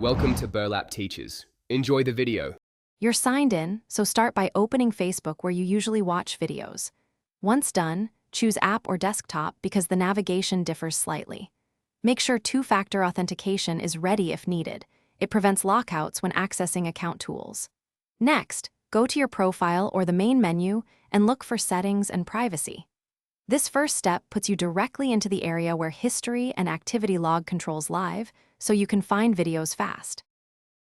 Welcome to Burlap Teachers. Enjoy the video. You're signed in, so start by opening Facebook where you usually watch videos. Once done, choose App or Desktop because the navigation differs slightly. Make sure two-factor authentication is ready if needed. It prevents lockouts when accessing account tools. Next, go to your profile or the main menu and look for Settings and Privacy. This first step puts you directly into the area where History and Activity Log controls live, so you can find videos fast.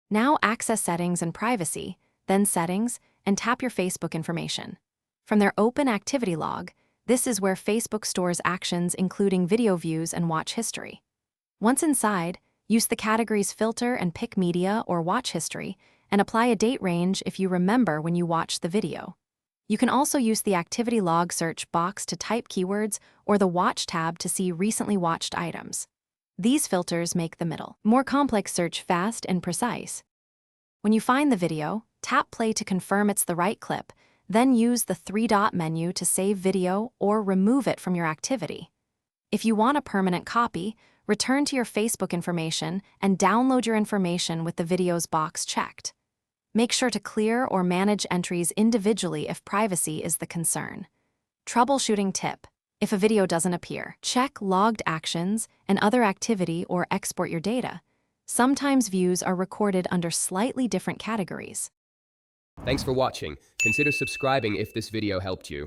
Now access Settings and Privacy, then Settings, and tap your Facebook information. From their Open Activity Log, this is where Facebook stores actions including video views and watch history. Once inside, use the categories Filter and pick Media or Watch History, and apply a date range if you remember when you watched the video. You can also use the Activity Log search box to type keywords or the Watch tab to see recently watched items. These filters make the more complex search fast and precise. When you find the video, tap play to confirm it's the right clip, then use the three-dot menu to save video or remove it from your activity. If you want a permanent copy, return to your Facebook information and download your information with the video's box checked. Make sure to clear or manage entries individually if privacy is the concern. Troubleshooting tip: if a video doesn't appear, check logged actions and other activity or export your data. Sometimes views are recorded under slightly different categories. Thanks for watching. Consider subscribing if this video helped you.